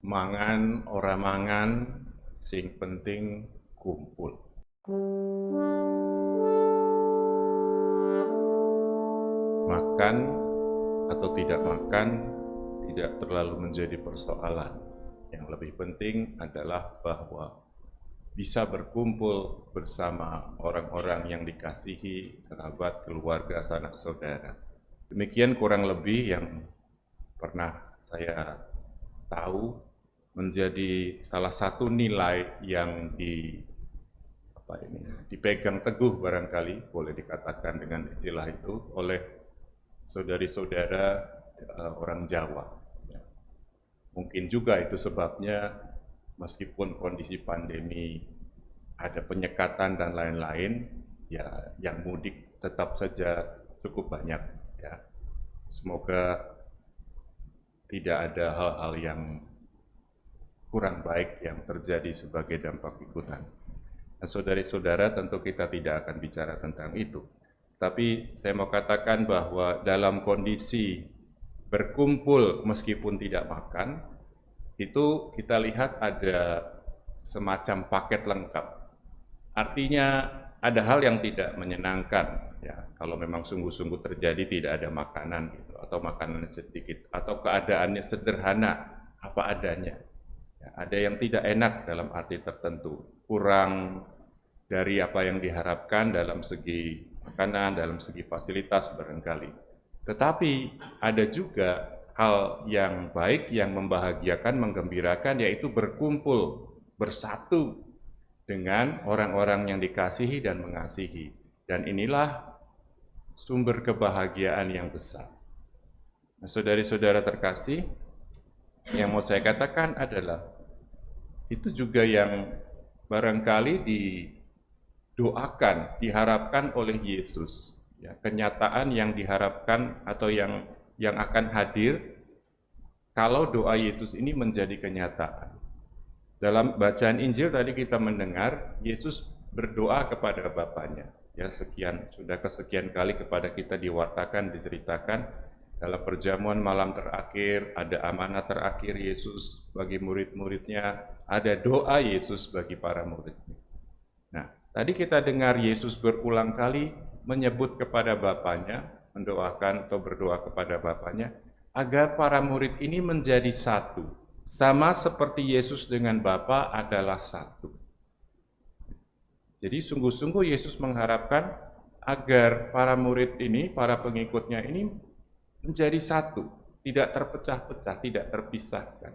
mangan ora mangan, sing penting kumpul. Makan atau tidak makan tidak terlalu menjadi persoalan. Yang lebih penting adalah bahwa bisa berkumpul bersama orang-orang yang dikasihi, kerabat, keluarga, sanak saudara. Demikian kurang lebih yang pernah saya tahu menjadi salah satu nilai yang dipegang teguh barangkali, boleh dikatakan dengan istilah itu, oleh saudari-saudara orang Jawa. Mungkin juga itu sebabnya meskipun kondisi pandemi ada penyekatan dan lain-lain, ya yang mudik tetap saja cukup banyak. Ya. Semoga tidak ada hal-hal yang kurang baik yang terjadi sebagai dampak ikutan. Nah, saudari-saudara, tentu kita tidak akan bicara tentang itu. Tapi saya mau katakan bahwa dalam kondisi berkumpul meskipun tidak makan, itu kita lihat ada semacam paket lengkap. Artinya ada hal yang tidak menyenangkan, ya, kalau memang sungguh-sungguh terjadi tidak ada makanan gitu, atau makanan sedikit, atau keadaannya sederhana, apa adanya. Ya, ada yang tidak enak dalam arti tertentu, kurang dari apa yang diharapkan dalam segi makanan, dalam segi fasilitas barangkali. Tetapi ada juga hal yang baik, yang membahagiakan, menggembirakan, yaitu berkumpul, bersatu dengan orang-orang yang dikasihi dan mengasihi. Dan inilah sumber kebahagiaan yang besar. Nah, saudari-saudara terkasih, yang mau saya katakan adalah itu juga yang barangkali didoakan, diharapkan oleh Yesus. Ya, kenyataan yang diharapkan atau yang akan hadir kalau doa Yesus ini menjadi kenyataan. Dalam bacaan Injil tadi kita mendengar Yesus berdoa kepada Bapaknya. Ya, sudah kesekian kali kepada kita diwartakan, diceritakan dalam perjamuan malam terakhir, ada amanat terakhir Yesus bagi murid-muridnya, ada doa Yesus bagi para muridnya. Nah, tadi kita dengar Yesus berulang kali menyebut kepada Bapaknya, mendoakan atau berdoa kepada Bapaknya, agar para murid ini menjadi satu. Sama seperti Yesus dengan Bapa adalah satu. Jadi sungguh-sungguh Yesus mengharapkan agar para murid ini, para pengikutnya ini menjadi satu, tidak terpecah-pecah, tidak terpisahkan.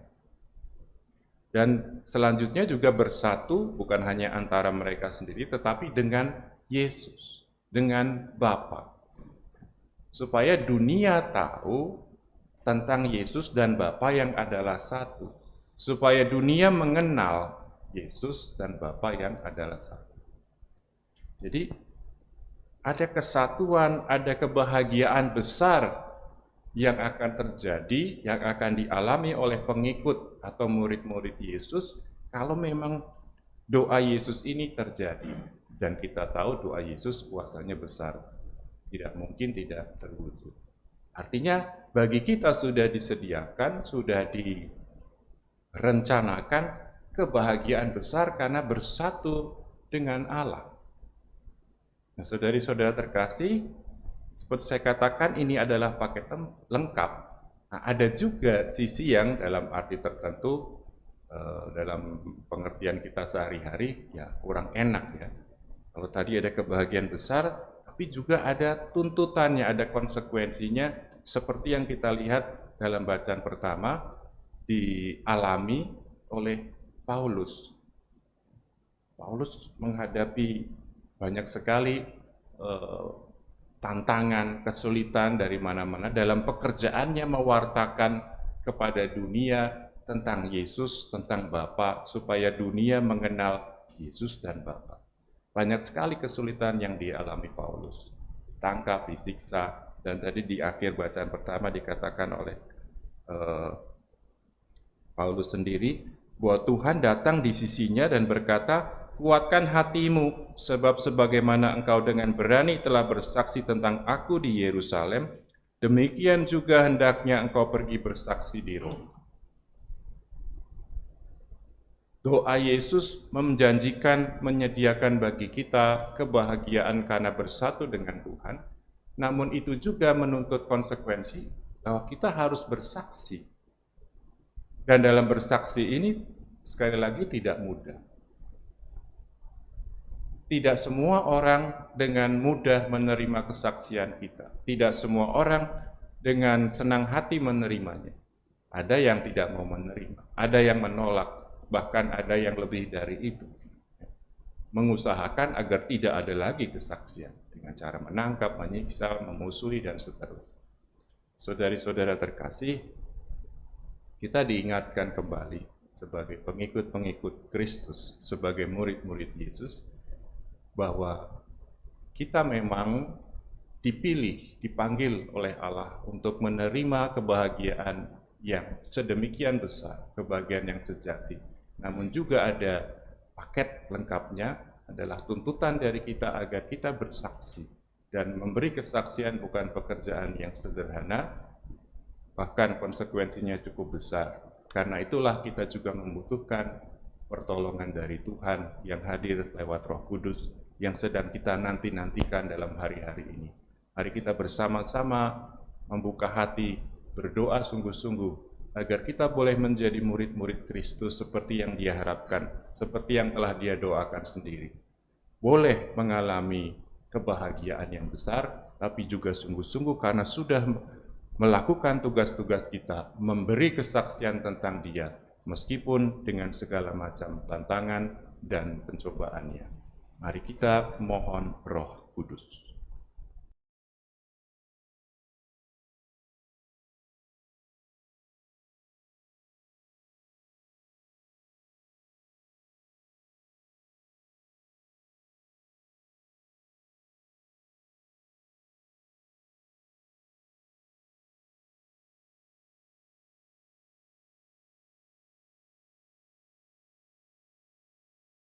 Dan selanjutnya juga bersatu bukan hanya antara mereka sendiri, tetapi dengan Yesus, dengan Bapa. Supaya dunia tahu tentang Yesus dan Bapa yang adalah satu. Supaya dunia mengenal Yesus dan Bapa yang adalah satu. Jadi ada kesatuan, ada kebahagiaan besar yang akan terjadi, yang akan dialami oleh pengikut atau murid-murid Yesus kalau memang doa Yesus ini terjadi. Dan kita tahu doa Yesus kuasanya besar, tidak mungkin tidak terwujud. Artinya bagi kita sudah disediakan, sudah direncanakan kebahagiaan besar karena bersatu dengan Allah. Nah, saudari-saudara terkasih, seperti saya katakan ini adalah paket lengkap. Nah, ada juga sisi yang dalam arti tertentu, dalam pengertian kita sehari-hari, ya kurang enak ya. Kalau tadi ada kebahagiaan besar, tapi juga ada tuntutannya, ada konsekuensinya, seperti yang kita lihat dalam bacaan pertama, dialami oleh Paulus. Paulus menghadapi banyak sekali tantangan, kesulitan dari mana-mana dalam pekerjaannya mewartakan kepada dunia tentang Yesus, tentang Bapa, supaya dunia mengenal Yesus dan Bapa. Banyak sekali kesulitan yang dialami Paulus, ditangkap, disiksa, dan tadi di akhir bacaan pertama dikatakan oleh Paulus sendiri, bahwa Tuhan datang di sisinya dan berkata, kuatkan hatimu, sebab sebagaimana engkau dengan berani telah bersaksi tentang aku di Yerusalem, demikian juga hendaknya engkau pergi bersaksi di Roma. Doa Yesus menjanjikan menyediakan bagi kita kebahagiaan karena bersatu dengan Tuhan, namun itu juga menuntut konsekuensi bahwa kita harus bersaksi. Dan dalam bersaksi ini sekali lagi tidak mudah. Tidak semua orang dengan mudah menerima kesaksian kita. Tidak semua orang dengan senang hati menerimanya. Ada yang tidak mau menerima, ada yang menolak, bahkan ada yang lebih dari itu. Mengusahakan agar tidak ada lagi kesaksian dengan cara menangkap, menyiksa, memusuhi, dan seterusnya. Saudari-saudara terkasih, kita diingatkan kembali sebagai pengikut-pengikut Kristus, sebagai murid-murid Yesus, bahwa kita memang dipilih, dipanggil oleh Allah untuk menerima kebahagiaan yang sedemikian besar, kebahagiaan yang sejati. Namun juga ada paket lengkapnya adalah tuntutan dari kita agar kita bersaksi dan memberi kesaksian bukan pekerjaan yang sederhana, bahkan konsekuensinya cukup besar. Karena itulah kita juga membutuhkan pertolongan dari Tuhan yang hadir lewat Roh Kudus yang sedang kita nanti-nantikan dalam hari-hari ini. Mari kita bersama-sama membuka hati, berdoa sungguh-sungguh, agar kita boleh menjadi murid-murid Kristus seperti yang Dia harapkan, seperti yang telah Dia doakan sendiri. Boleh mengalami kebahagiaan yang besar, tapi juga sungguh-sungguh karena sudah melakukan tugas-tugas kita, memberi kesaksian tentang Dia, meskipun dengan segala macam tantangan dan pencobaannya. Mari kita mohon Roh Kudus.